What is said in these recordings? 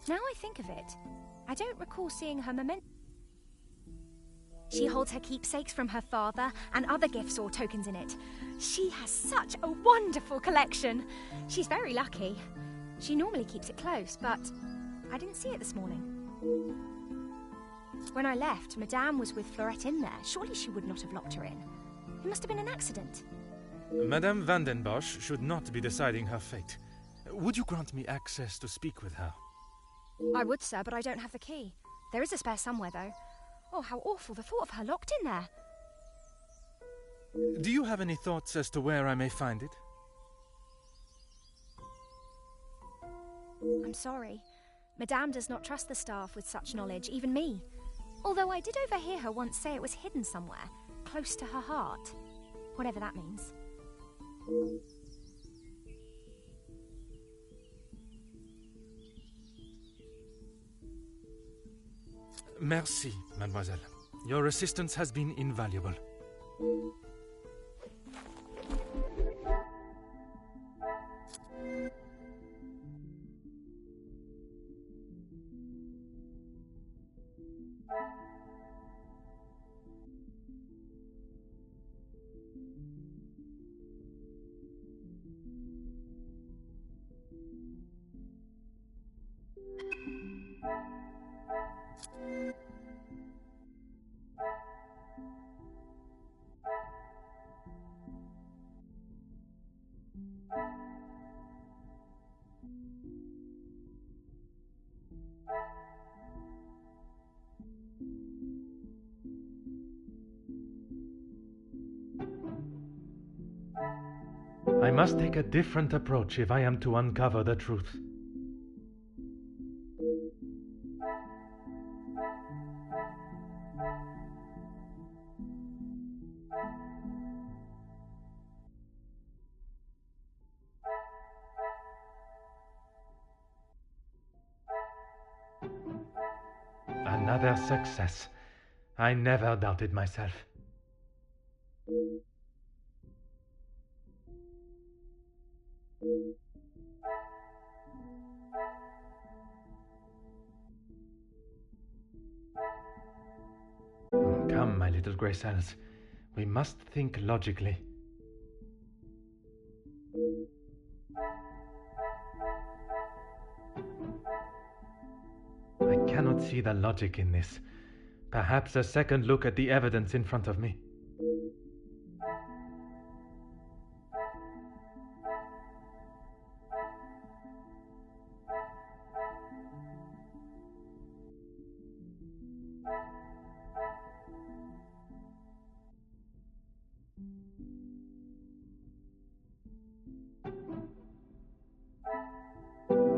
Now I think of it, I don't recall seeing her memento. She holds her keepsakes from her father and other gifts or tokens in it. She has such a wonderful collection. She's very lucky. She normally keeps it close, but I didn't see it this morning. When I left, Madame was with Florette in there. Surely she would not have locked her in. It must have been an accident. Madame Van den Bosch should not be deciding her fate. Would you grant me access to speak with her? I would, sir, but I don't have the key. There is a spare somewhere, though. Oh, how awful, the thought of her locked in there. Do you have any thoughts as to where I may find it? I'm sorry. Madame does not trust the staff with such knowledge, even me. Although I did overhear her once say it was hidden somewhere, close to her heart. Whatever that means. Merci, mademoiselle. Your assistance has been invaluable. I must take a different approach if I am to uncover the truth. Another success. I never doubted myself. Come, my little grey cells. We must think logically. I cannot see the logic in this. Perhaps a second look at the evidence in front of me.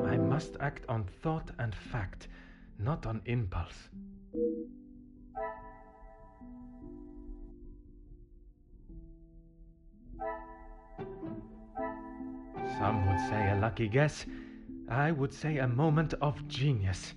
I must act on thought and fact, not on impulse. Some would say a lucky guess. I would say a moment of genius.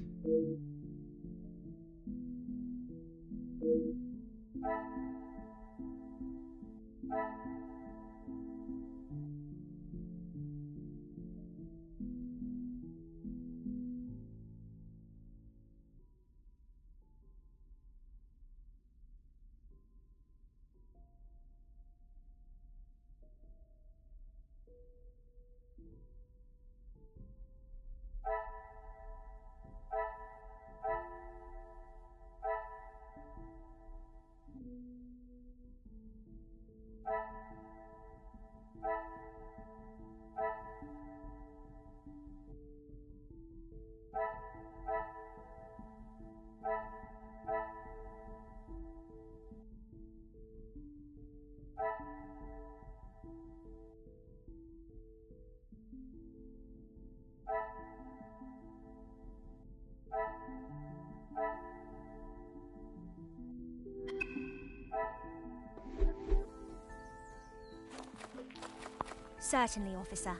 Certainly, officer.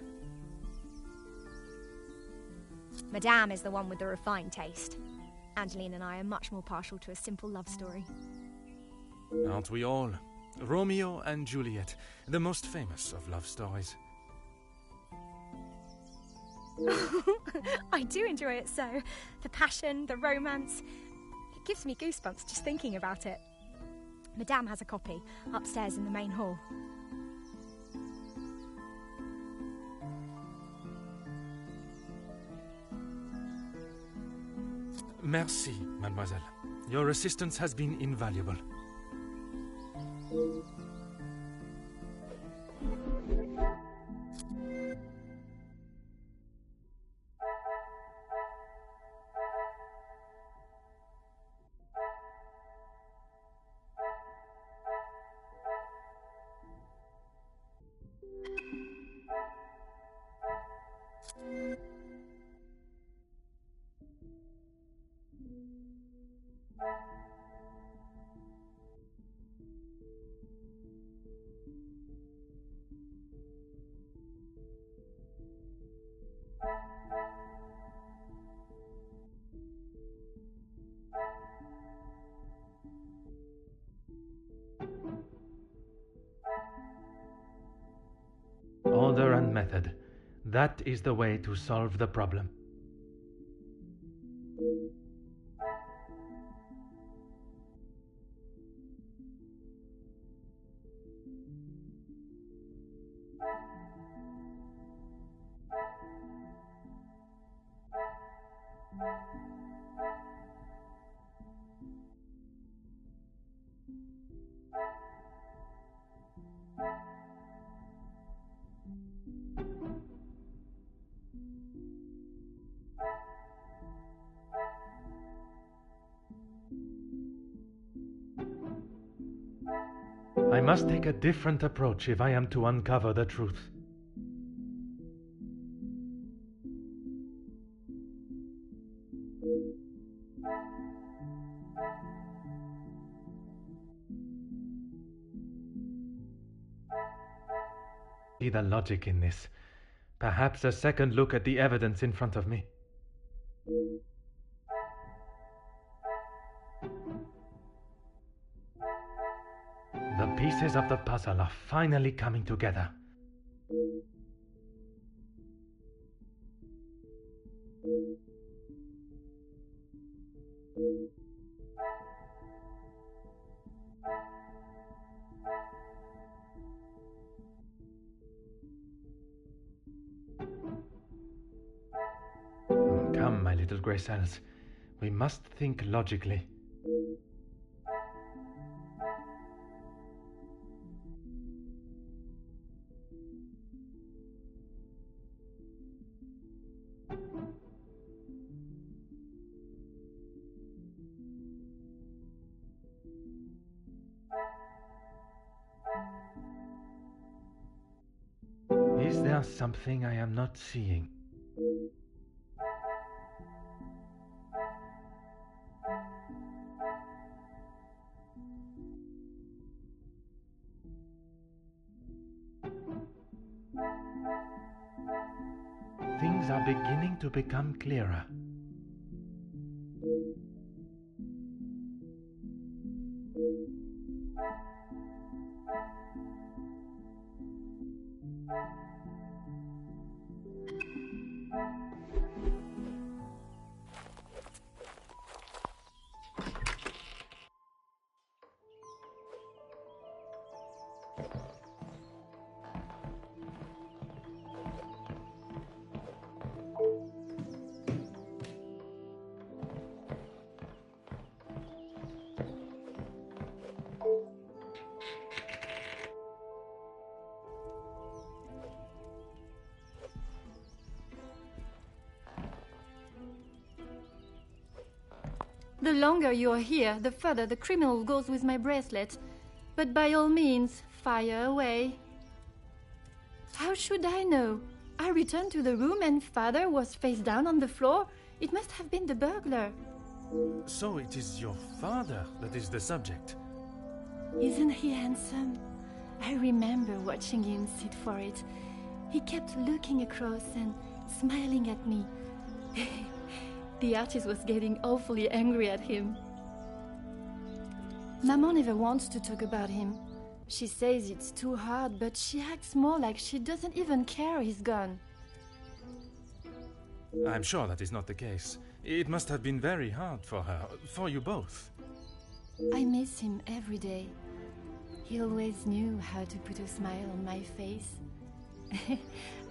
Madame is the one with the refined taste. Angeline and I are much more partial to a simple love story. Aren't we all? Romeo and Juliet, the most famous of love stories. I do enjoy it so. The passion, the romance. It gives me goosebumps just thinking about it. Madame has a copy, upstairs in the main hall. Merci, mademoiselle. Your assistance has been invaluable. Order and method. That is the way to solve the problem. I must take a different approach if I am to uncover the truth. See the logic in this. Perhaps a second look at the evidence in front of me. The pieces of the puzzle are finally coming together. Come, my little grey cells. We must think logically. Is there something I am not seeing? Things are beginning to become clearer. The longer you are here, the further the criminal goes with my bracelet. But by all means, fire away. How should I know? I returned to the room and father was face down on the floor. It must have been the burglar. So it is your father that is the subject. Isn't he handsome? I remember watching him sit for it. He kept looking across and smiling at me. The artist was getting awfully angry at him. Maman never wants to talk about him. She says it's too hard, but she acts more like she doesn't even care he's gone. I'm sure that is not the case. It must have been very hard for her, for you both. I miss him every day. He always knew how to put a smile on my face.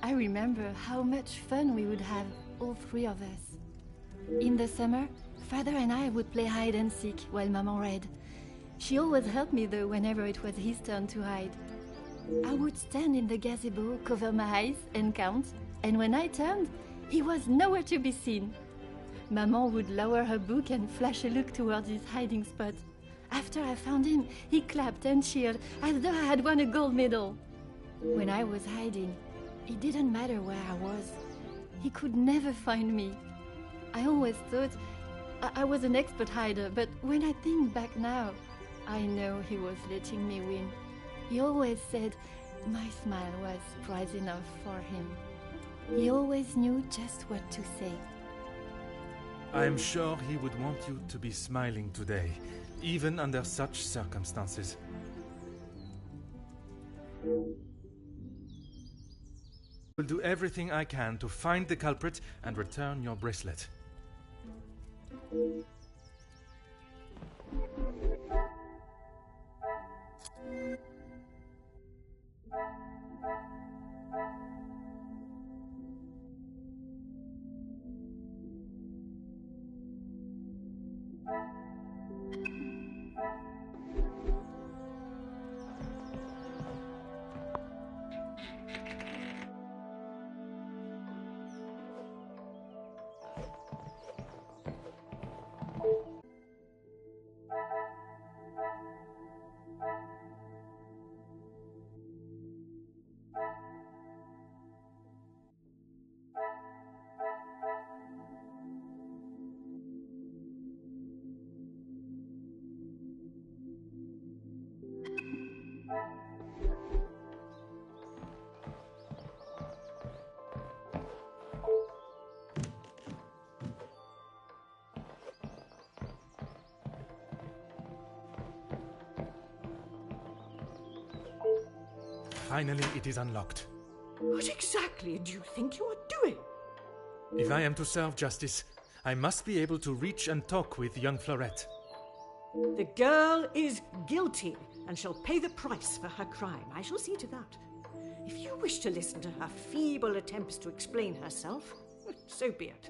I remember how much fun we would have, all three of us. In the summer, Father and I would play hide and seek while Maman read. She always helped me though whenever it was his turn to hide. I would stand in the gazebo, cover my eyes and count, and when I turned, he was nowhere to be seen. Maman would lower her book and flash a look towards his hiding spot. After I found him, he clapped and cheered as though I had won a gold medal. When I was hiding, it didn't matter where I was. He could never find me. I always thought I was an expert hider, but when I think back now, I know he was letting me win. He always said my smile was prize enough for him. He always knew just what to say. I'm sure he would want you to be smiling today, even under such circumstances. I will do everything I can to find the culprit and return your bracelet. Finally, it is unlocked. What exactly do you think you are doing? If I am to serve justice, I must be able to reach and talk with young Florette. The girl is guilty and shall pay the price for her crime. I shall see to that. If you wish to listen to her feeble attempts to explain herself, so be it.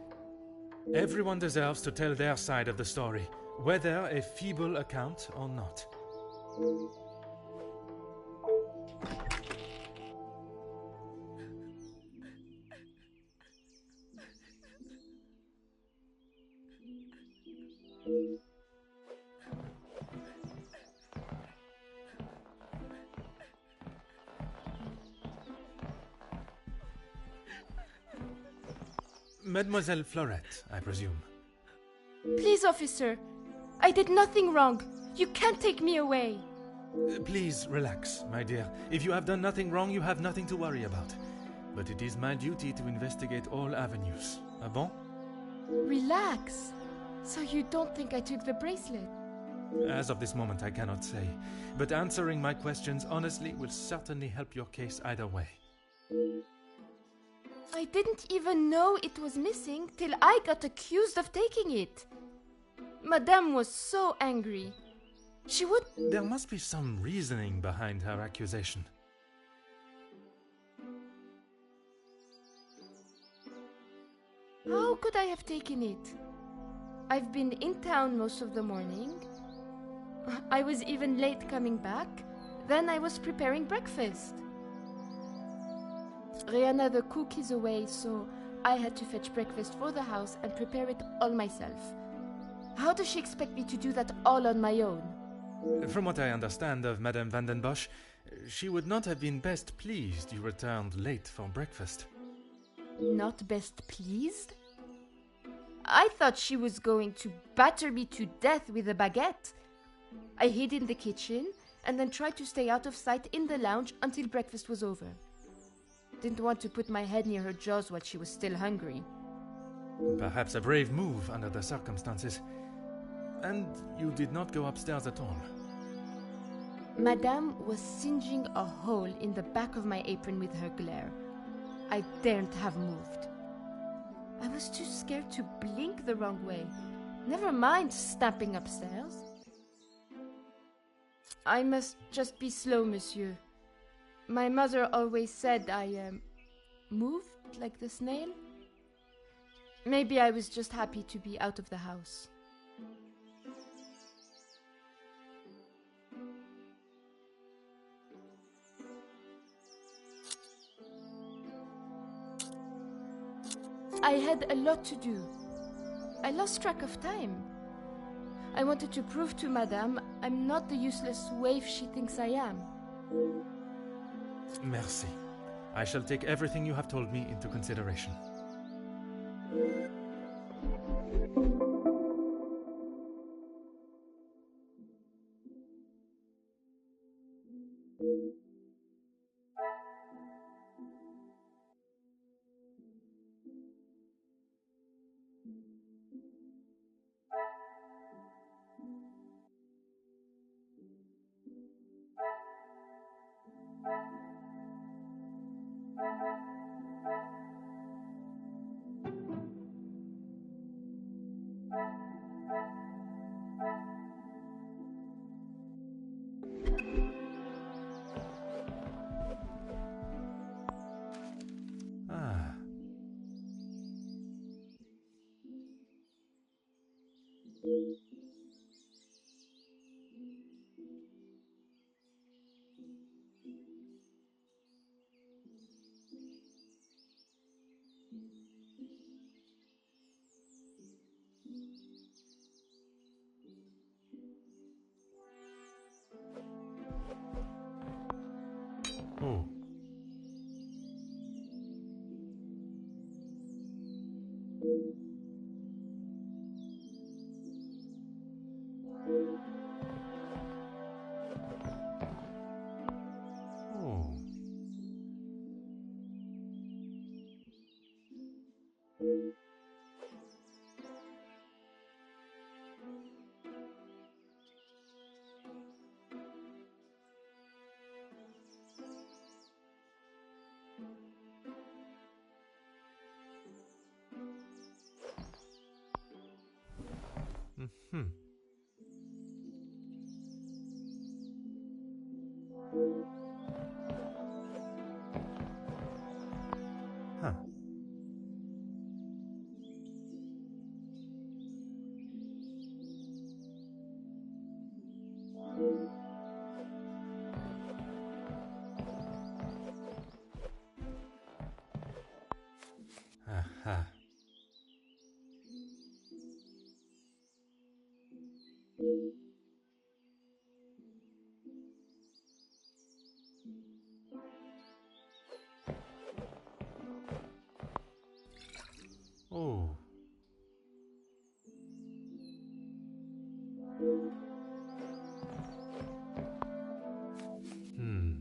Everyone deserves to tell their side of the story, whether a feeble account or not. Mademoiselle Florette, I presume. Please, officer. I did nothing wrong. You can't take me away. Please relax, my dear. If you have done nothing wrong, you have nothing to worry about. But it is my duty to investigate all avenues. Ah bon? Relax. So you don't think I took the bracelet? As of this moment, I cannot say. But answering my questions honestly will certainly help your case either way. I didn't even know it was missing till I got accused of taking it. Madame was so angry. She would... There must be some reasoning behind her accusation. How could I have taken it? I've been in town most of the morning. I was even late coming back. Then I was preparing breakfast. Rihanna the cook is away, so I had to fetch breakfast for the house and prepare it all myself. How does she expect me to do that all on my own? From what I understand of Madame Van den Bosch, she would not have been best pleased you returned late for breakfast. Not best pleased? I thought she was going to batter me to death with a baguette. I hid in the kitchen and then tried to stay out of sight in the lounge until breakfast was over. Didn't want to put my head near her jaws while she was still hungry. Perhaps a brave move under the circumstances. And you did not go upstairs at all. Madame was singeing a hole in the back of my apron with her glare. I daren't have moved. I was too scared to blink the wrong way. Never mind stamping upstairs. I must just be slow, monsieur. My mother always said I moved like the snail. Maybe I was just happy to be out of the house. I had a lot to do. I lost track of time. I wanted to prove to Madame I'm not the useless waif she thinks I am. Merci. I shall take everything you have told me into consideration. Ah. Oh. Oh. Hmm. Huh. Aha. Oh. Hmm.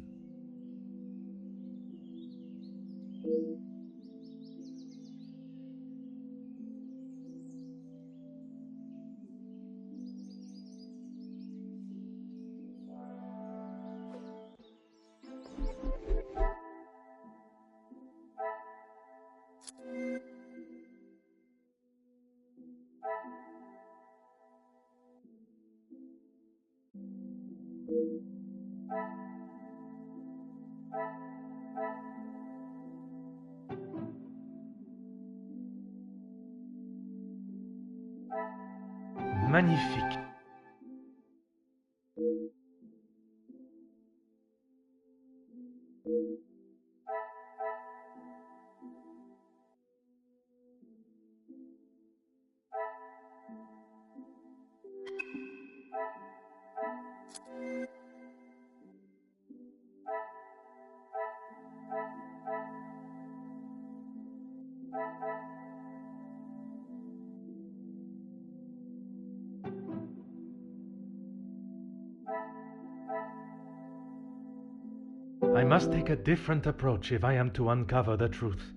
Magnifique. I must take a different approach if I am to uncover the truth.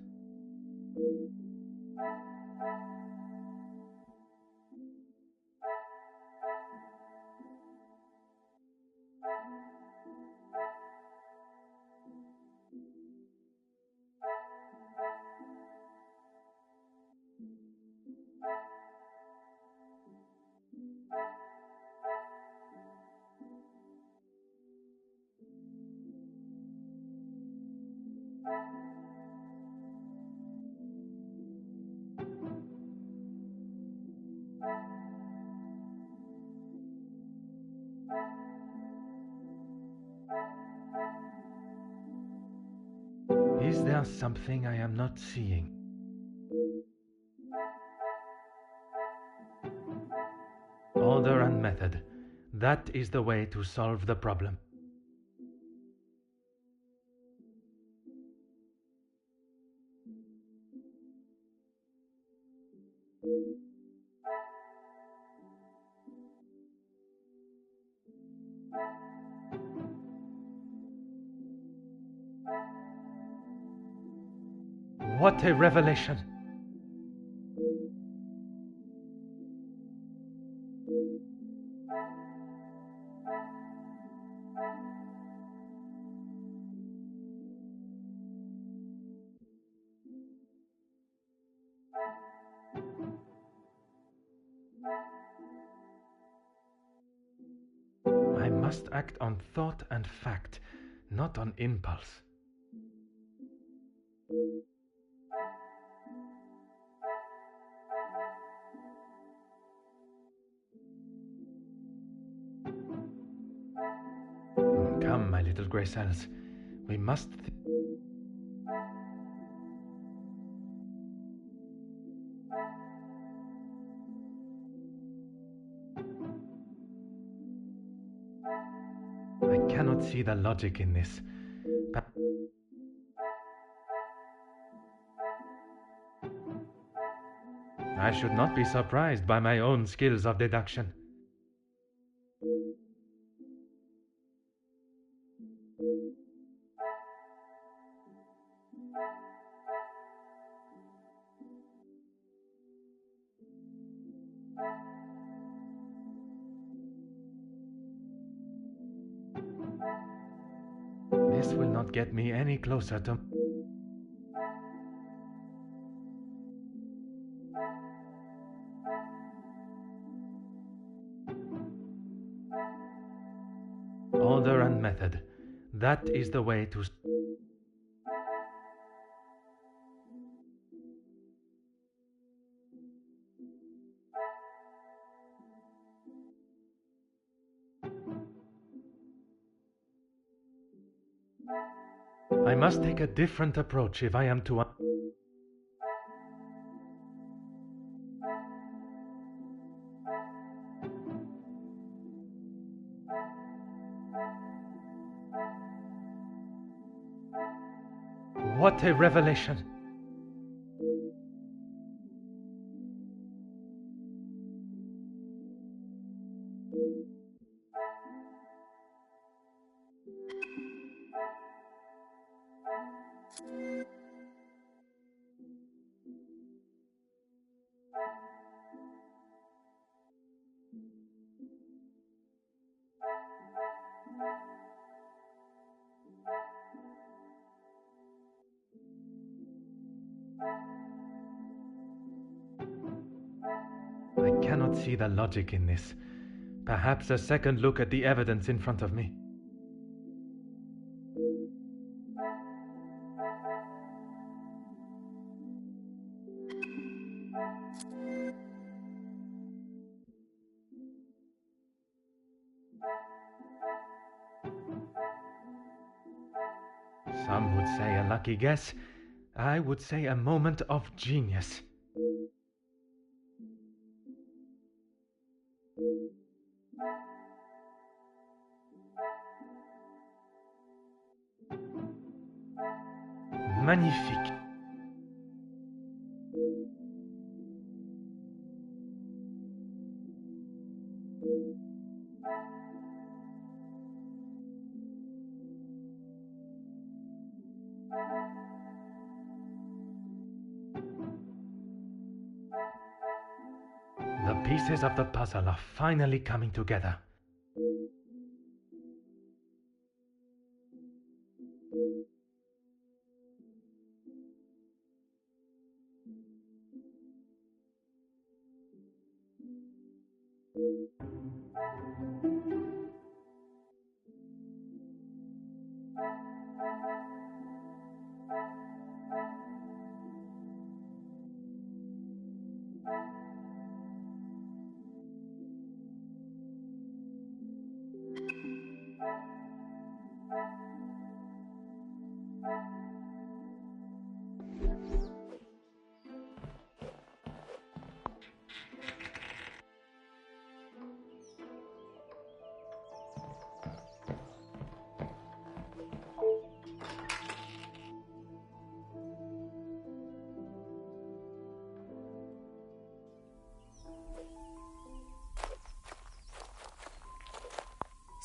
Is there something I am not seeing? Order and method. That is the way to solve the problem. What a revelation! I must act on thought and fact, not on impulse. Come, my little grey cells. We must... I cannot see the logic in this. But I should not be surprised by my own skills of deduction. This will not get me any closer to... Order and method. That is the way to... I must take a different approach if I am to... What a revelation! I cannot see the logic in this. Perhaps a second look at the evidence in front of me. Some would say a lucky guess. I would say a moment of genius. Magnifique. The pieces of the puzzle are finally coming together.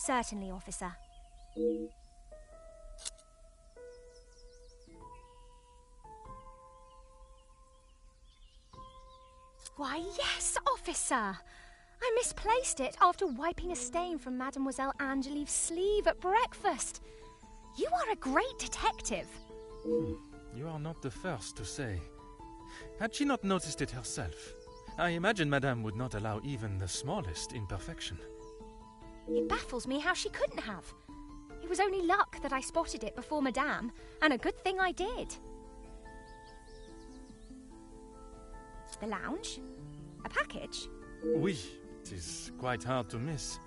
Certainly, officer. Why, yes, officer! I misplaced it after wiping a stain from Mademoiselle Angelieve's sleeve at breakfast. You are a great detective. You are not the first to say. Had she not noticed it herself, I imagine Madame would not allow even the smallest imperfection. It baffles me how she couldn't have. It was only luck that I spotted it before Madame, and a good thing I did. The lounge? A package? Oui, it is quite hard to miss.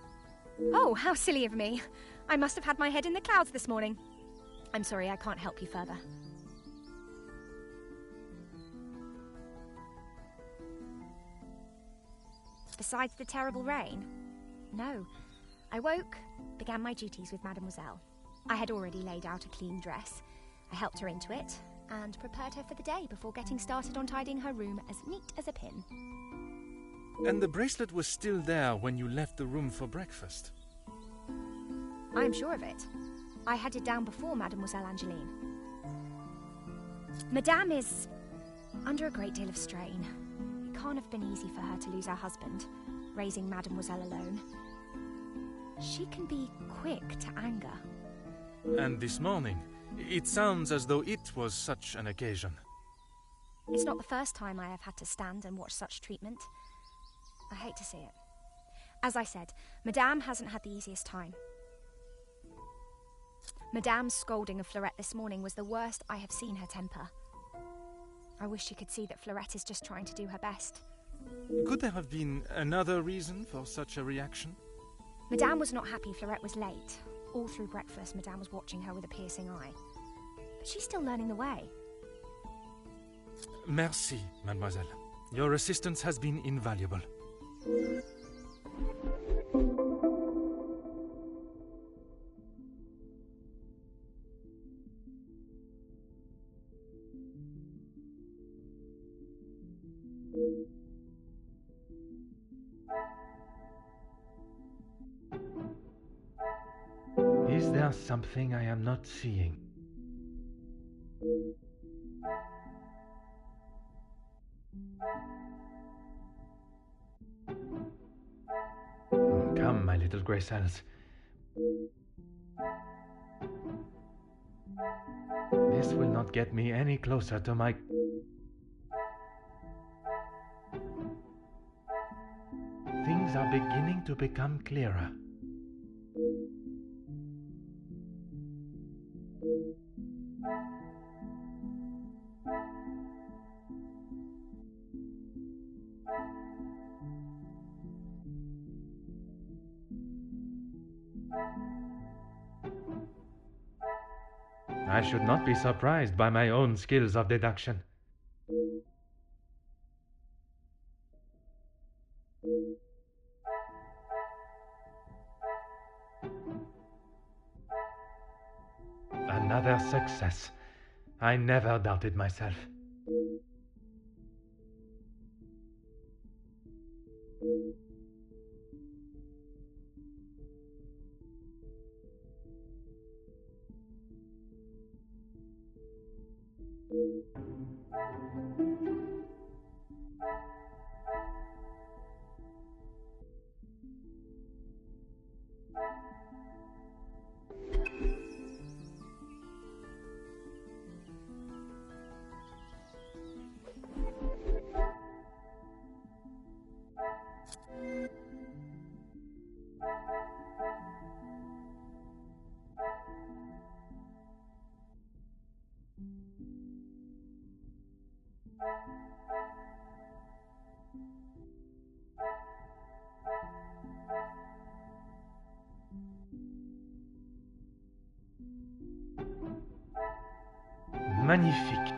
Oh, how silly of me. I must have had my head in the clouds this morning. I'm sorry, I can't help you further. Besides the terrible rain? No. I woke, began my duties with Mademoiselle. I had already laid out a clean dress. I helped her into it, and prepared her for the day before getting started on tidying her room as neat as a pin. And the bracelet was still there when you left the room for breakfast? I am sure of it. I had it down before Mademoiselle Angeline. Madame is under a great deal of strain. It can't have been easy for her to lose her husband, raising Mademoiselle alone. She can be quick to anger. And this morning, it sounds as though it was such an occasion. It's not the first time I have had to stand and watch such treatment. I hate to see it. As I said, Madame hasn't had the easiest time. Madame's scolding of Fleurette this morning was the worst I have seen her temper. I wish she could see that Fleurette is just trying to do her best. Could there have been another reason for such a reaction? Madame was not happy Fleurette was late. All through breakfast, Madame was watching her with a piercing eye. But she's still learning the way. Merci, mademoiselle. Your assistance has been invaluable. Is there something I am not seeing? Come, my little grey cells. This will not get me any closer to my... Things are beginning to become clearer. I should not be surprised by my own skills of deduction. Another success. I never doubted myself. Magnifique.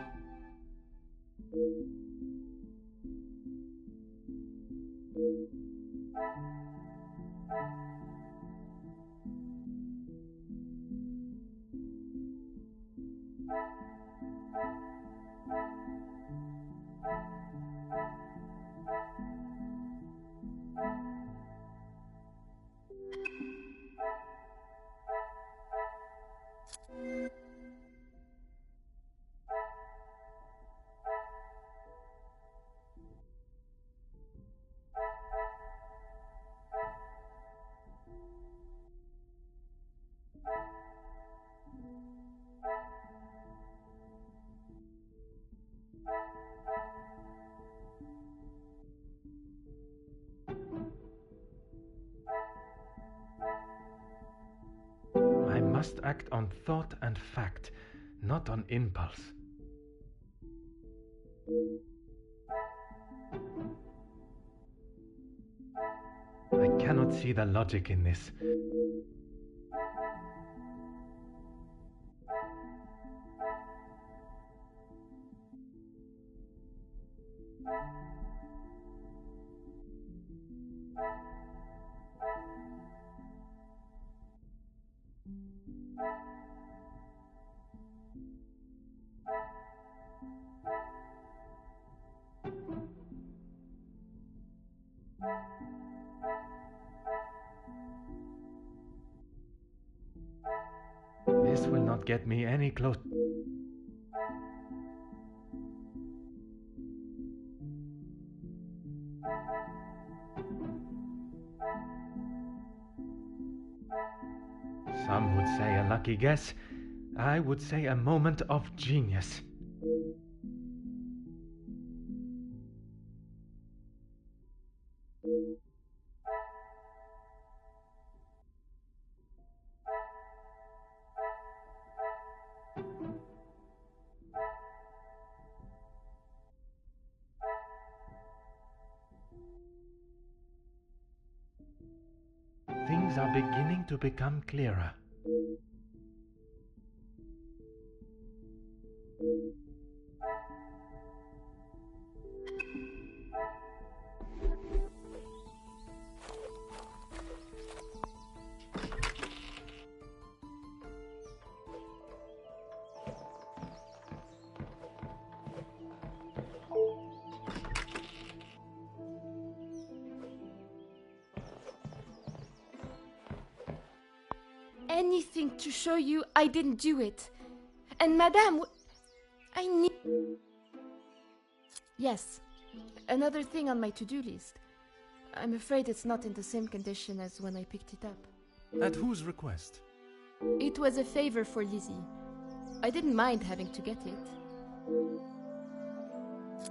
must act on thought and fact, not on impulse. I cannot see the logic in this. This will not get me any closer. Some would say a lucky guess. I would say a moment of genius. Things are beginning to become clearer. Anything to show you I didn't do it. And Madame, I need... Yes, another thing on my to-do list. I'm afraid it's not in the same condition as when I picked it up. At whose request? It was a favor for Lizzie. I didn't mind having to get it.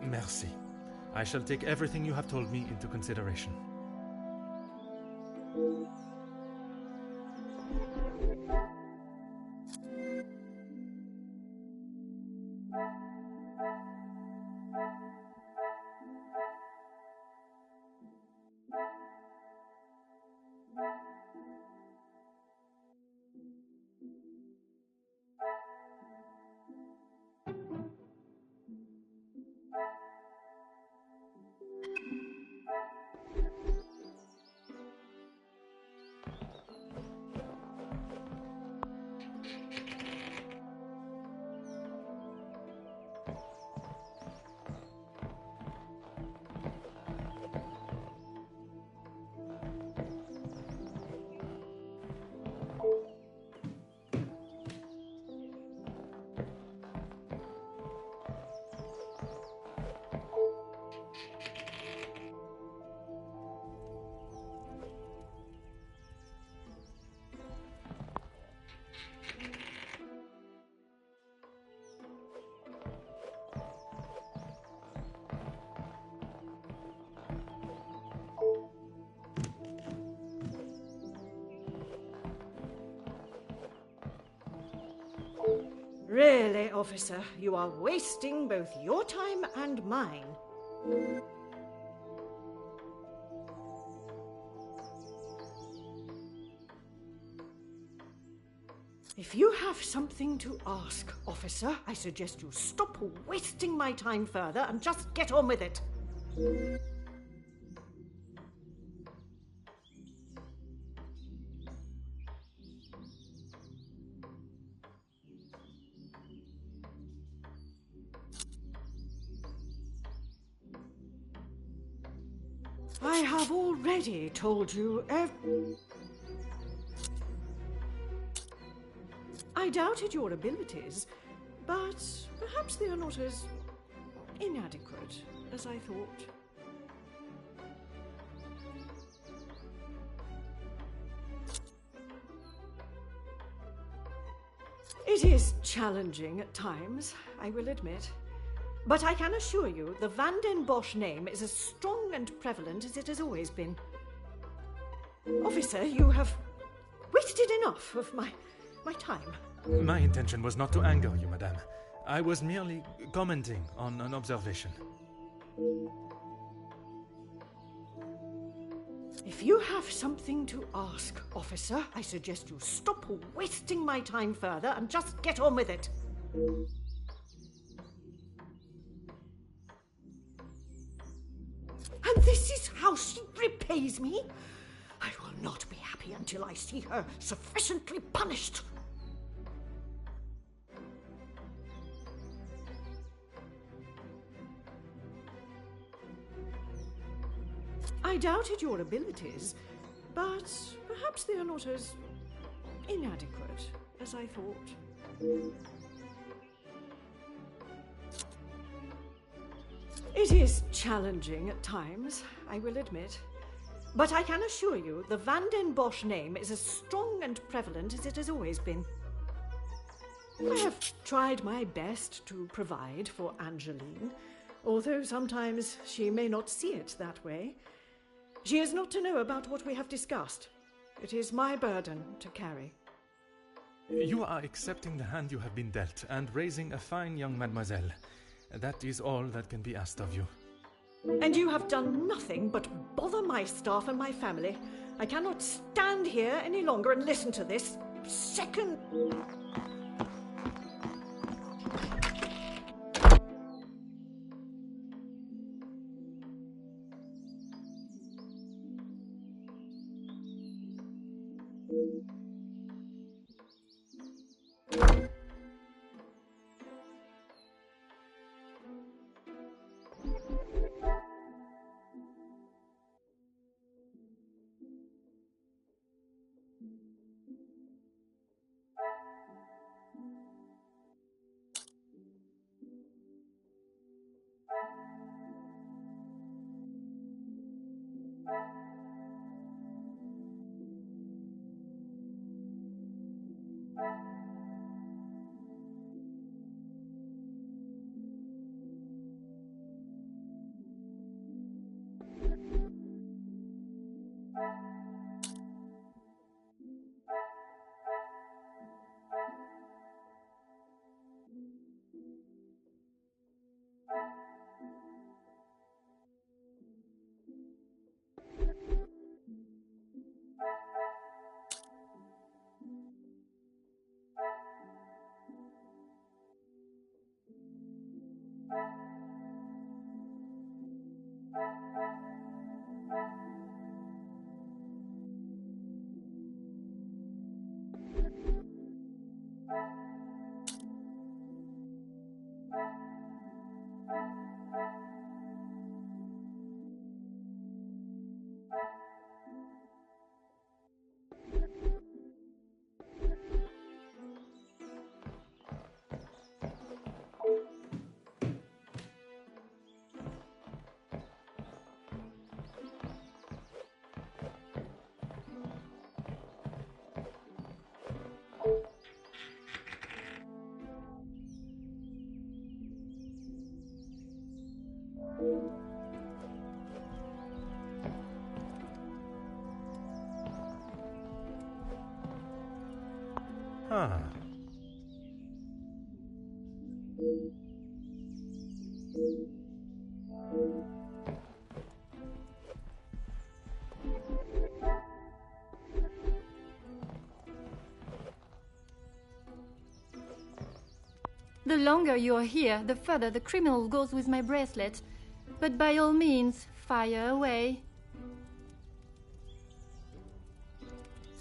Merci. I shall take everything you have told me into consideration. Really, officer, you are wasting both your time and mine. If you have something to ask, officer, I suggest you stop wasting my time further and just get on with it. I have already told you I doubted your abilities, but perhaps they are not as inadequate as I thought. It is challenging at times, I will admit. But I can assure you the Van den Bosch name is as strong and prevalent as it has always been. Officer, you have wasted enough of my my time. My intention was not to anger you, madame. I was merely commenting on an observation. If you have something to ask, officer, I suggest you stop wasting my time further and just get on with it. And this is how she repays me? I will not be happy until I see her sufficiently punished. I doubted your abilities, but perhaps they are not as inadequate as I thought. It is challenging at times, I will admit. But I can assure you the Van den Bosch name is as strong and prevalent as it has always been. I have tried my best to provide for Angeline, although sometimes she may not see it that way. She is not to know about what we have discussed. It is my burden to carry. You are accepting the hand you have been dealt and raising a fine young mademoiselle. That is all that can be asked of you. And you have done nothing but bother my staff and my family. I cannot stand here any longer and listen to this second... Ah. The longer you are here, the further the criminal goes with my bracelet. But by all means, fire away.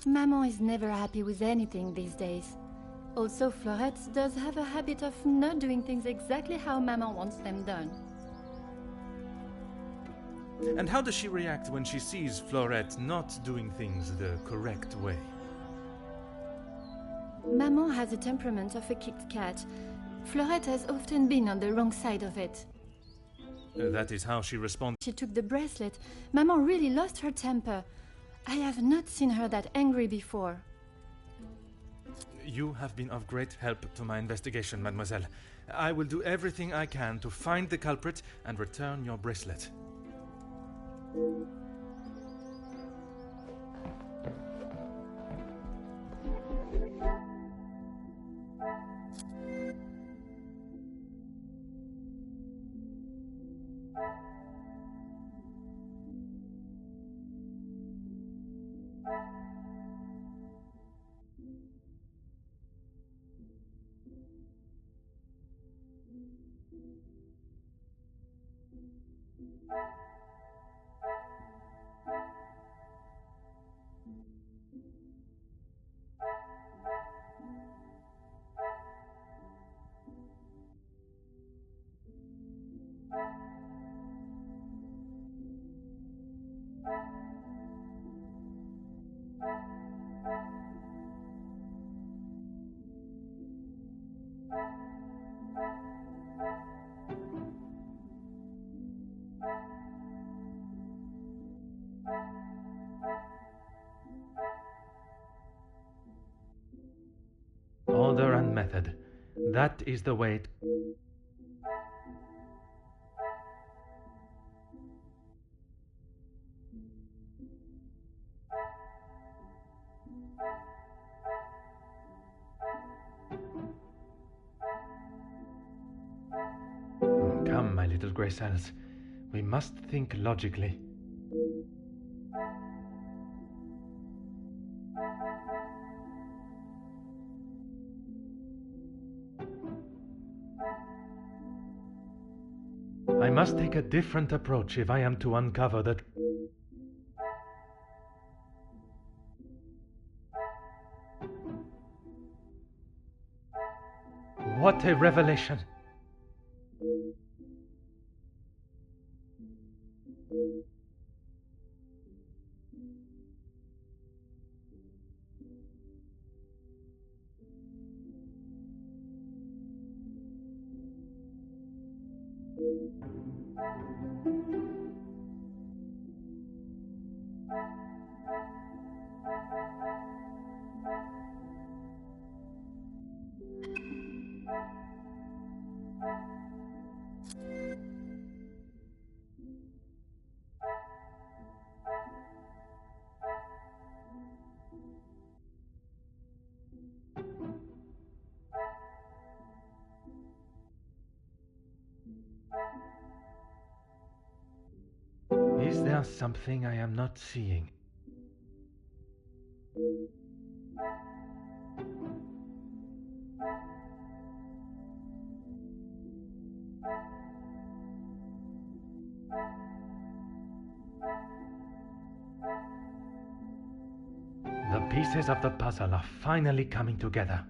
Maman is never happy with anything these days. Also, Florette does have a habit of not doing things exactly how Maman wants them done. And how does she react when she sees Florette not doing things the correct way? Maman has the temperament of a kicked cat. Florette has often been on the wrong side of it. That is how she responds. She took the bracelet. Maman really lost her temper. I have not seen her that angry before. You have been of great help to my investigation, mademoiselle. I will do everything I can to find the culprit and return your bracelet. Order and method. That is the way. Come, my little grey cells. We must think logically. I must take a different approach if I am to uncover that. What a revelation! Is there something I am not seeing? The pieces of the puzzle are finally coming together.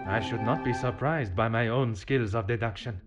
I should not be surprised by my own skills of deduction.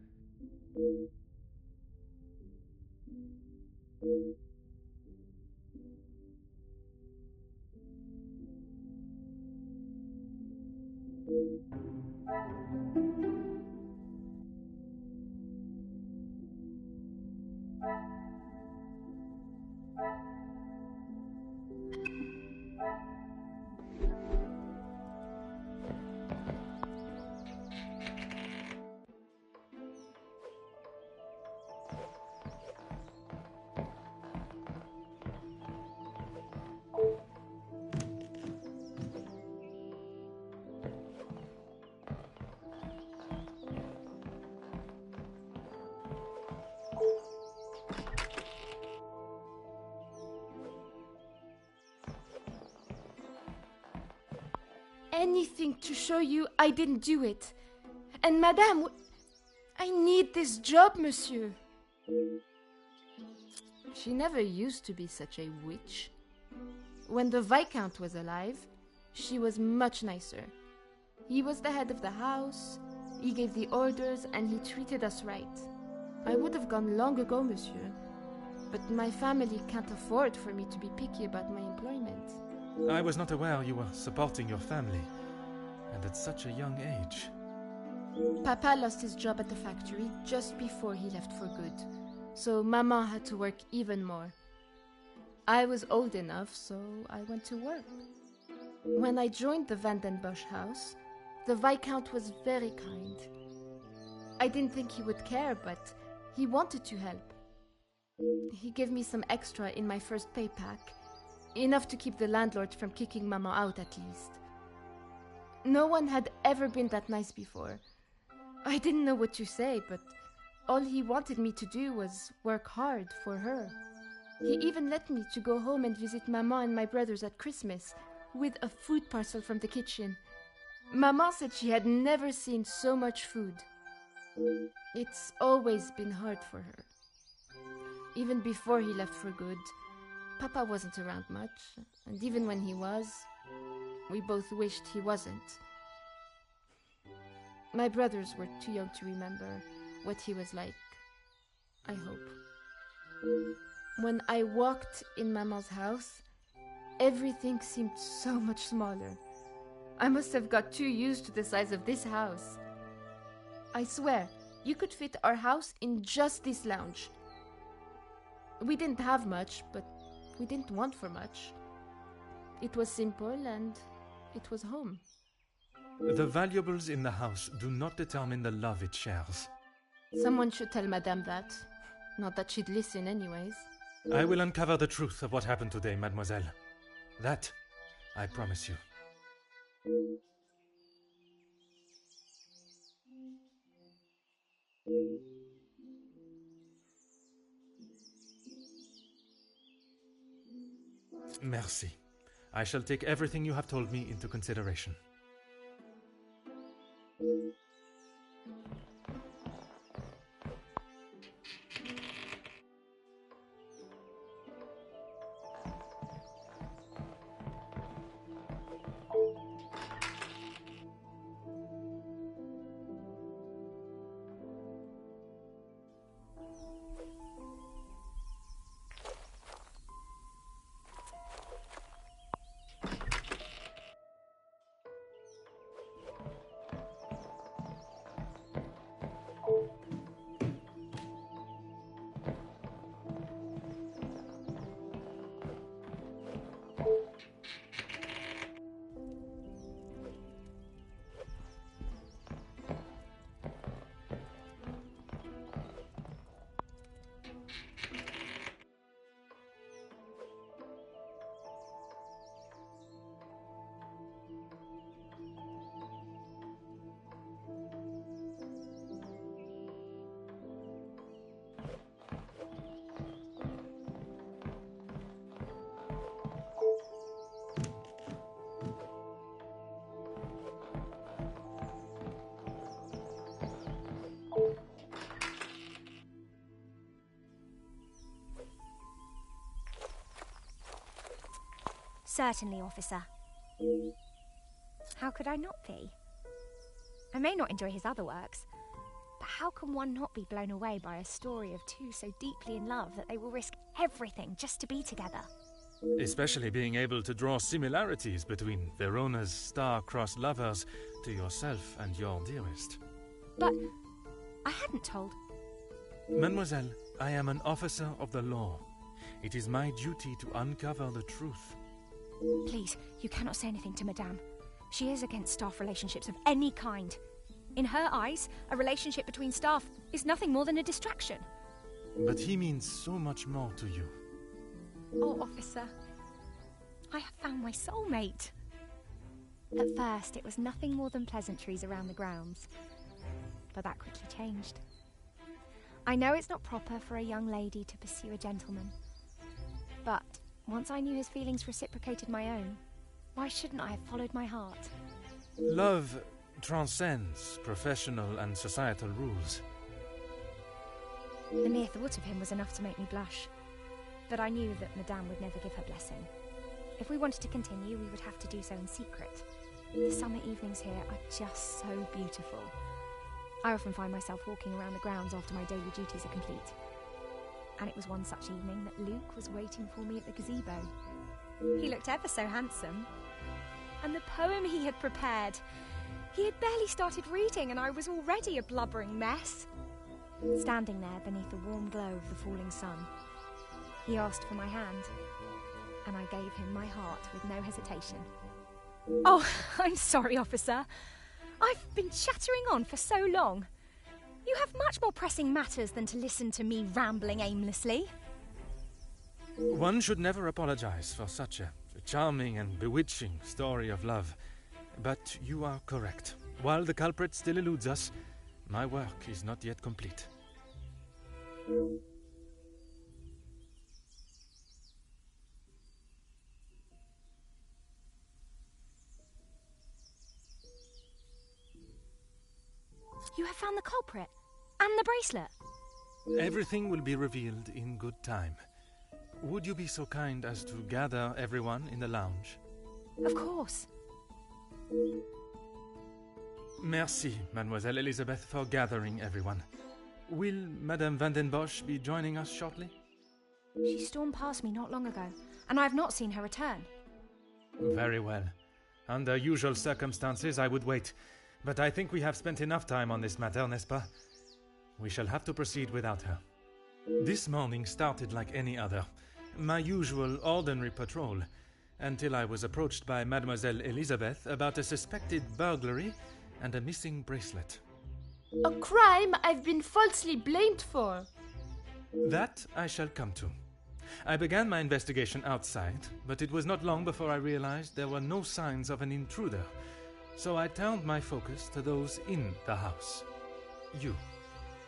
Anything to show you I didn't do it. And Madame, I need this job, monsieur. She never used to be such a witch. When the Viscount was alive, she was much nicer. He was the head of the house, he gave the orders, and he treated us right. I would have gone long ago, monsieur, but my family can't afford for me to be picky about my employment. I was not aware you were supporting your family, and at such a young age. Papa lost his job at the factory just before he left for good, so Maman had to work even more. I was old enough, so I went to work. When I joined the Vandenbosch house, the Viscount was very kind. I didn't think he would care, but he wanted to help. He gave me some extra in my first pay pack, enough to keep the landlord from kicking Maman out at least. No one had ever been that nice before. I didn't know what to say, but all he wanted me to do was work hard for her. He even let me to go home and visit Maman and my brothers at Christmas, with a food parcel from the kitchen. Maman said she had never seen so much food. It's always been hard for her. Even before he left for good, Papa wasn't around much, and even when he was, we both wished he wasn't. My brothers were too young to remember what he was like, I hope. When I walked in Maman's house, everything seemed so much smaller. I must have got too used to the size of this house. I swear, you could fit our house in just this lounge. We didn't have much, but we didn't want for much. It was simple and it was home. The valuables in the house do not determine the love it shares. Someone should tell Madame that. Not that she'd listen anyways. I will uncover the truth of what happened today, mademoiselle. That, I promise you. Merci. I shall take everything you have told me into consideration. Certainly, officer. How could I not be? I may not enjoy his other works, but how can one not be blown away by a story of two so deeply in love that they will risk everything just to be together? Especially being able to draw similarities between Verona's star-crossed lovers to yourself and your dearest. But I hadn't told. Mademoiselle, I am an officer of the law. It is my duty to uncover the truth. Please, you cannot say anything to Madame. She is against staff relationships of any kind. In her eyes, a relationship between staff is nothing more than a distraction. But he means so much more to you. Oh, officer, I have found my soulmate. At first, it was nothing more than pleasantries around the grounds, but that quickly changed. I know it's not proper for a young lady to pursue a gentleman, but once I knew his feelings reciprocated my own, why shouldn't I have followed my heart? Love transcends professional and societal rules. The mere thought of him was enough to make me blush, but I knew that Madame would never give her blessing. If we wanted to continue, we would have to do so in secret. The summer evenings here are just so beautiful. I often find myself walking around the grounds after my daily duties are complete. And it was one such evening that Luke was waiting for me at the gazebo. He looked ever so handsome. And the poem he had prepared, he had barely started reading and I was already a blubbering mess. Standing there beneath the warm glow of the falling sun, he asked for my hand, and I gave him my heart with no hesitation. Oh, I'm sorry, officer. I've been chattering on for so long. You have much more pressing matters than to listen to me rambling aimlessly. One should never apologize for such a charming and bewitching story of love. But you are correct. While the culprit still eludes us, my work is not yet complete. You have found the culprit? And the bracelet? Everything will be revealed in good time. Would you be so kind as to gather everyone in the lounge? Of course. Merci, Mademoiselle Elizabeth, for gathering everyone. Will Madame Van den Bosch be joining us shortly? She stormed past me not long ago, and I have not seen her return. Very well. Under usual circumstances, I would wait. But I think we have spent enough time on this matter, n'est-ce pas? We shall have to proceed without her. This morning started like any other. My usual ordinary patrol, until I was approached by Mademoiselle Elizabeth about a suspected burglary and a missing bracelet. A crime I've been falsely blamed for. That I shall come to. I began my investigation outside, but it was not long before I realized there were no signs of an intruder, so I turned my focus to those in the house. You.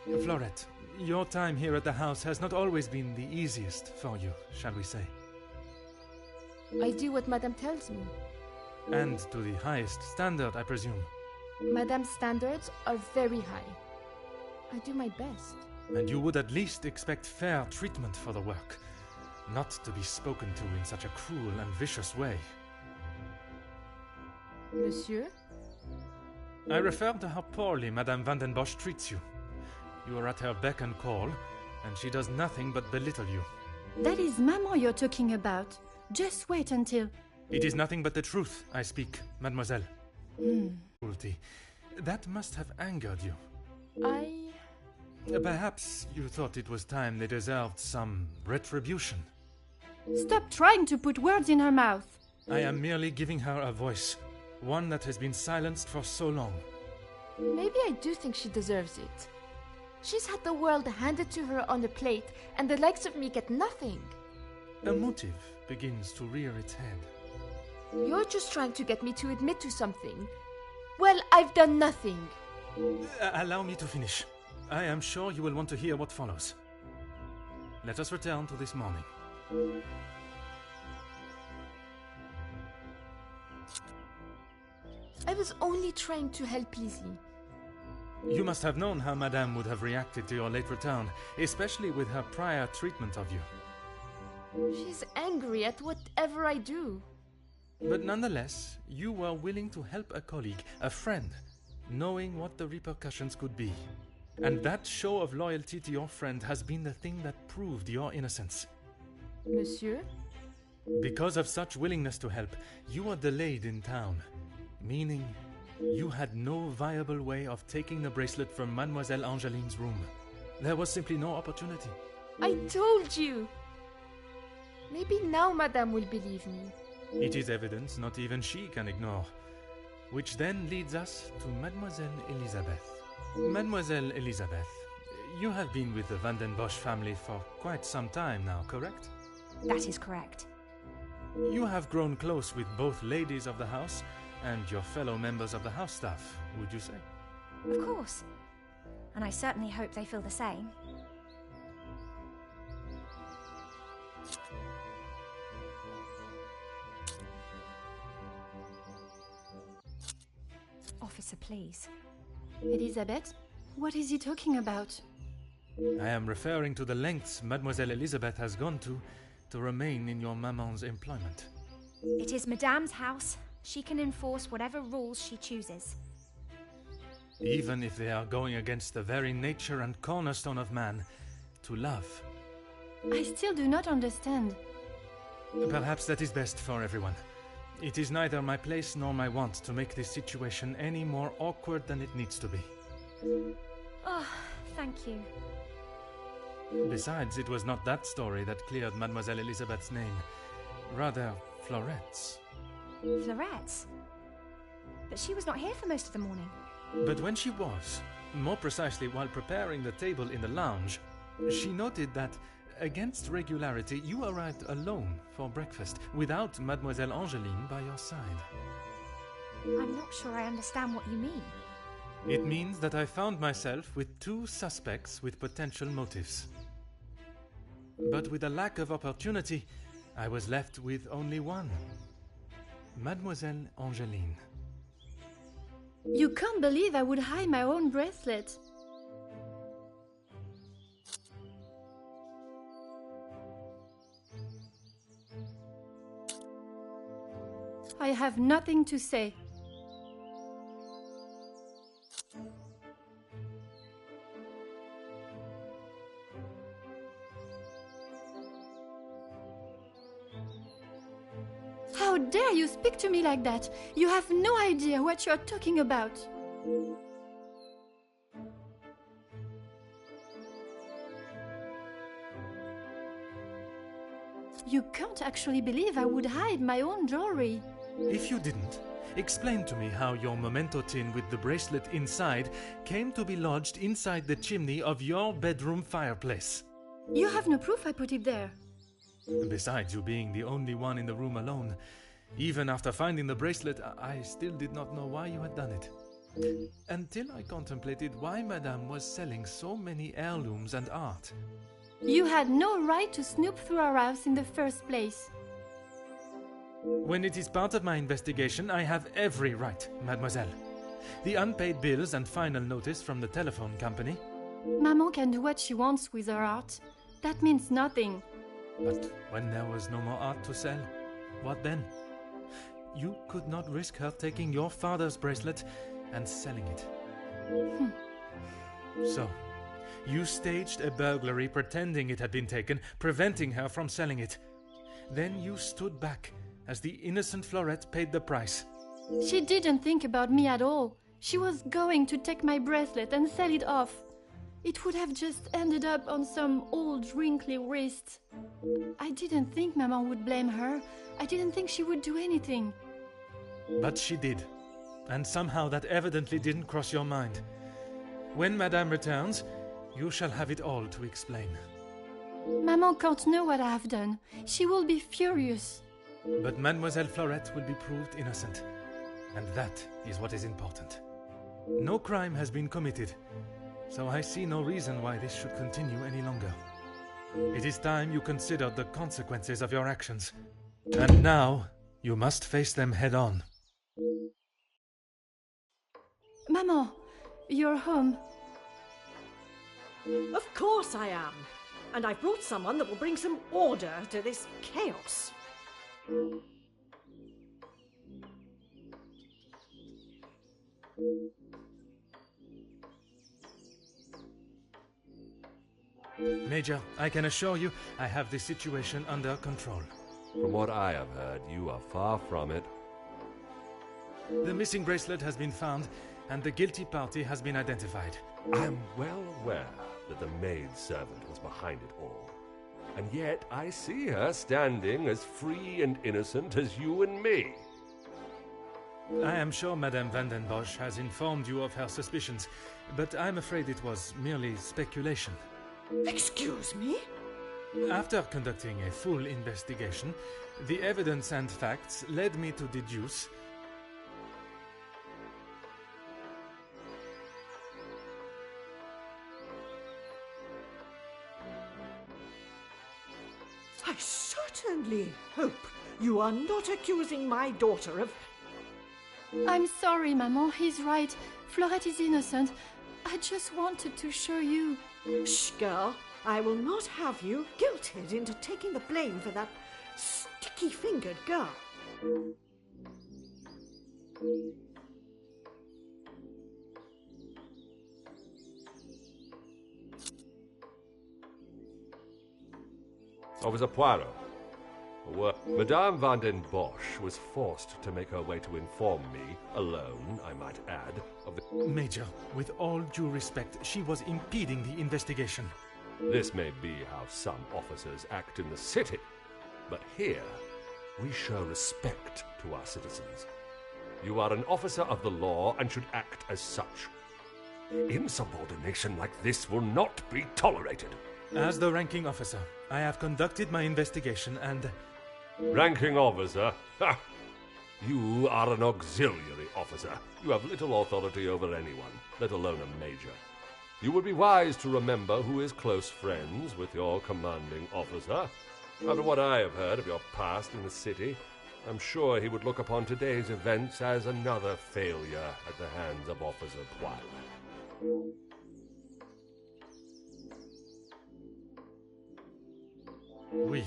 Florette, your time here at the house has not always been the easiest for you, shall we say. I do what Madame tells me. And to the highest standard, I presume. Madame's standards are very high. I do my best. And you would at least expect fair treatment for the work, not to be spoken to in such a cruel and vicious way. Monsieur? I refer to how poorly Madame Van den Bosch treats you. You are at her beck and call, and she does nothing but belittle you. That is Maman you're talking about. Just wait until... It is nothing but the truth I speak, mademoiselle. Cruelty. That must have angered you. Perhaps you thought it was time they deserved some retribution. Stop trying to put words in her mouth. I am merely giving her a voice, one that has been silenced for so long. Maybe I do think she deserves it. She's had the world handed to her on a plate, and the likes of me get nothing. A motive begins to rear its head. You're just trying to get me to admit to something. Well, I've done nothing. Allow me to finish. I am sure you will want to hear what follows. Let us return to this morning. I was only trying to help Lizzie. You must have known how Madame would have reacted to your late return, especially with her prior treatment of you. She's angry at whatever I do. But nonetheless, you were willing to help a colleague, a friend, knowing what the repercussions could be. And that show of loyalty to your friend has been the thing that proved your innocence. Monsieur? Because of such willingness to help, you were delayed in town, meaning you had no viable way of taking the bracelet from Mademoiselle Angeline's room. There was simply no opportunity. I told you! Maybe now Madame will believe me. It is evidence not even she can ignore. Which then leads us to Mademoiselle Elizabeth. Mademoiselle Elizabeth, you have been with the Van den Bosch family for quite some time now, correct? That is correct. You have grown close with both ladies of the house and your fellow members of the house staff, would you say? Of course. And I certainly hope they feel the same. Officer, please. Elizabeth, what is he talking about? I am referring to the lengths Mademoiselle Elizabeth has gone to remain in your maman's employment. It is Madame's house. She can enforce whatever rules she chooses. Even if they are going against the very nature and cornerstone of man, to love. I still do not understand. Perhaps that is best for everyone. It is neither my place nor my want to make this situation any more awkward than it needs to be. Oh, thank you. Besides, it was not that story that cleared Mademoiselle Elizabeth's name. Rather, Florette's. Florette's? But she was not here for most of the morning. But when she was, more precisely while preparing the table in the lounge, she noted that, against regularity, you arrived alone for breakfast, without Mademoiselle Angeline by your side. I'm not sure I understand what you mean. It means that I found myself with two suspects with potential motives. But with a lack of opportunity, I was left with only one. Mademoiselle Angeline. You can't believe I would hide my own bracelet. I have nothing to say. How dare you speak to me like that? You have no idea what you're talking about. You can't actually believe I would hide my own jewelry. If you didn't, explain to me how your memento tin with the bracelet inside came to be lodged inside the chimney of your bedroom fireplace. You have no proof I put it there. Besides you being the only one in the room alone, even after finding the bracelet, I still did not know why you had done it. Until I contemplated why Madame was selling so many heirlooms and art. You had no right to snoop through our house in the first place. When it is part of my investigation, I have every right, mademoiselle. The unpaid bills and final notice from the telephone company. Maman can do what she wants with her art. That means nothing. But when there was no more art to sell, what then? You could not risk her taking your father's bracelet and selling it. So, you staged a burglary pretending it had been taken, preventing her from selling it. Then you stood back as the innocent Florette paid the price. She didn't think about me at all. She was going to take my bracelet and sell it off. It would have just ended up on some old wrinkly wrist. I didn't think Maman would blame her. I didn't think she would do anything. But she did. And somehow that evidently didn't cross your mind. When Madame returns, you shall have it all to explain. Maman can't know what I have done. She will be furious. But Mademoiselle Florette will be proved innocent. And that is what is important. No crime has been committed, so I see no reason why this should continue any longer. It is time you considered the consequences of your actions. And now, you must face them head on. Maman, you're home. Of course I am. And I've brought someone that will bring some order to this chaos. Major, I can assure you I have the situation under control. From what I have heard, you are far from it. The missing bracelet has been found, and the guilty party has been identified. I am well aware that the maidservant was behind it all. And yet I see her standing as free and innocent as you and me. I am sure Madame Van den Bosch has informed you of her suspicions, but I'm afraid it was merely speculation. Excuse me? After conducting a full investigation, the evidence and facts led me to deduce... I certainly hope you are not accusing my daughter of... I'm sorry, Maman. He's right. Florette is innocent. I just wanted to show you. Shh, girl. I will not have you guilted into taking the blame for that sticky-fingered girl. Officer Poirot. Madame Van den Bosch was forced to make her way to inform me, alone, I might add, of the... Major, with all due respect, she was impeding the investigation. This may be how some officers act in the city, but here we show respect to our citizens. You are an officer of the law and should act as such. Insubordination like this will not be tolerated. As the ranking officer, I have conducted my investigation and... Ranking officer? Ha! You are an auxiliary officer. You have little authority over anyone, let alone a major. You would be wise to remember who is close friends with your commanding officer. After what I have heard of your past in the city, I'm sure he would look upon today's events as another failure at the hands of Officer Poirot. Oui.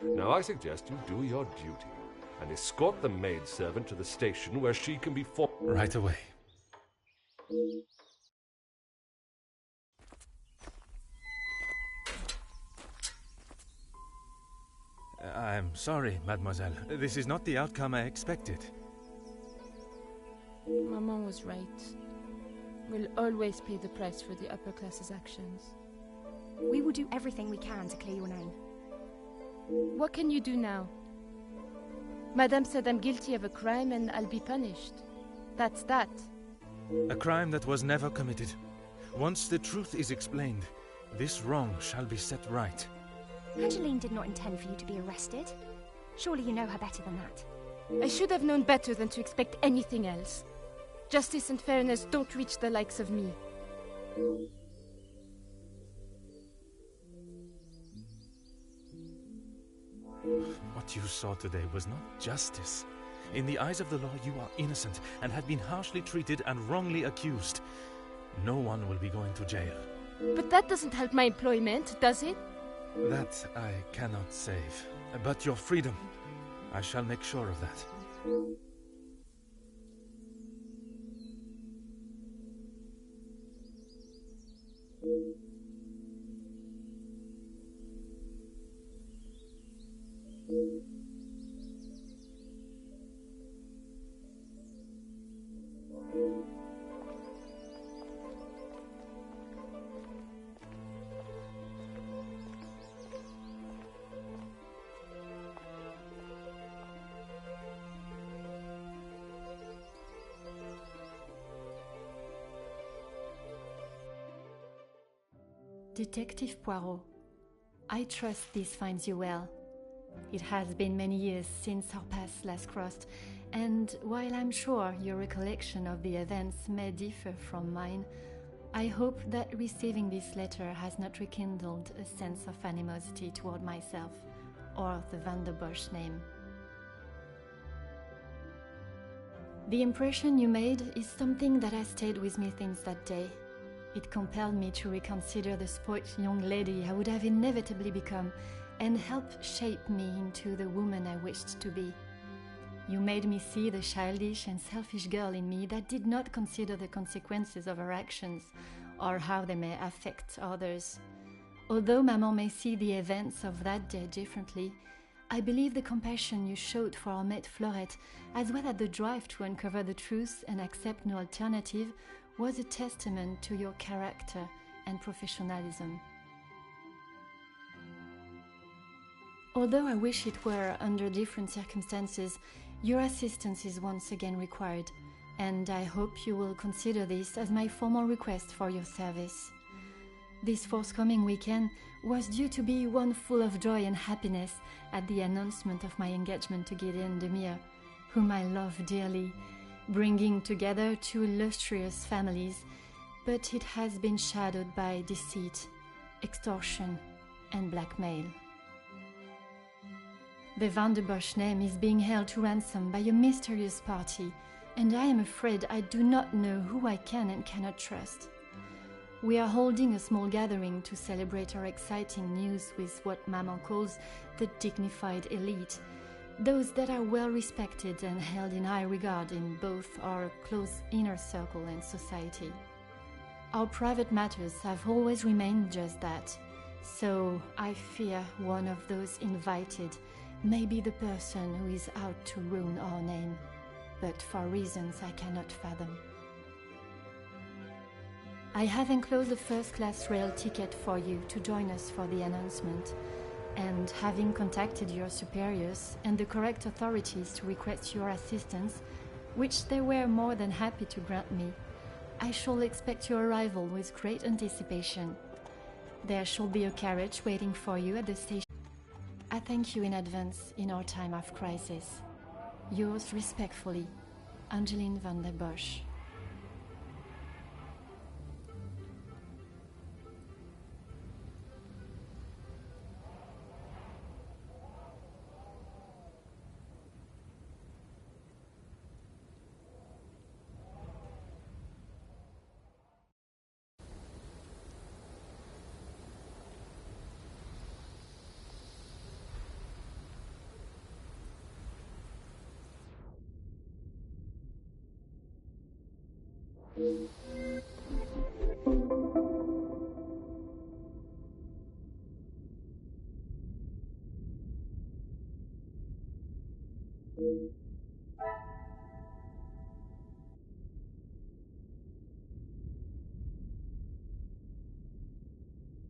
Now I suggest you do your duty and escort the maidservant to the station where she can be Right away. I'm sorry, mademoiselle. This is not the outcome I expected. Maman was right. We'll always pay the price for the upper class's actions. We will do everything we can to clear your name. What can you do now? Madame said I'm guilty of a crime and I'll be punished. That's that. A crime that was never committed. Once the truth is explained, this wrong shall be set right. Angeline did not intend for you to be arrested. Surely you know her better than that. I should have known better than to expect anything else. Justice and fairness don't reach the likes of me. What you saw today was not justice. In the eyes of the law, you are innocent and have been harshly treated and wrongly accused. No one will be going to jail. But that doesn't help my employment, does it? That I cannot save. But your freedom, I shall make sure of that. Detective Poirot, I trust this finds you well. It has been many years since our paths last crossed, and while I'm sure your recollection of the events may differ from mine, I hope that receiving this letter has not rekindled a sense of animosity toward myself or the Van der Bosch name. The impression you made is something that has stayed with me since that day. It compelled me to reconsider the spoilt young lady I would have inevitably become and helped shape me into the woman I wished to be. You made me see the childish and selfish girl in me that did not consider the consequences of her actions or how they may affect others. Although Maman may see the events of that day differently, I believe the compassion you showed for our mate Florette, as well as the drive to uncover the truth and accept no alternative, was a testament to your character and professionalism. Although I wish it were under different circumstances, your assistance is once again required, and I hope you will consider this as my formal request for your service. This forthcoming weekend was due to be one full of joy and happiness at the announcement of my engagement to Gideon Demire, whom I love dearly, bringing together two illustrious families, but it has been shadowed by deceit, extortion, and blackmail. The Van der Bosch name is being held to ransom by a mysterious party, and I am afraid I do not know who I can and cannot trust. We are holding a small gathering to celebrate our exciting news with what Maman calls the dignified elite, those that are well respected and held in high regard in both our close inner circle and society. Our private matters have always remained just that, so I fear one of those invited may be the person who is out to ruin our name, but for reasons I cannot fathom. I have enclosed a first-class rail ticket for you to join us for the announcement, and having contacted your superiors and the correct authorities to request your assistance, which they were more than happy to grant me, I shall expect your arrival with great anticipation. There shall be a carriage waiting for you at the station. I thank you in advance in our time of crisis. Yours respectfully, Angeline Van der Bosch.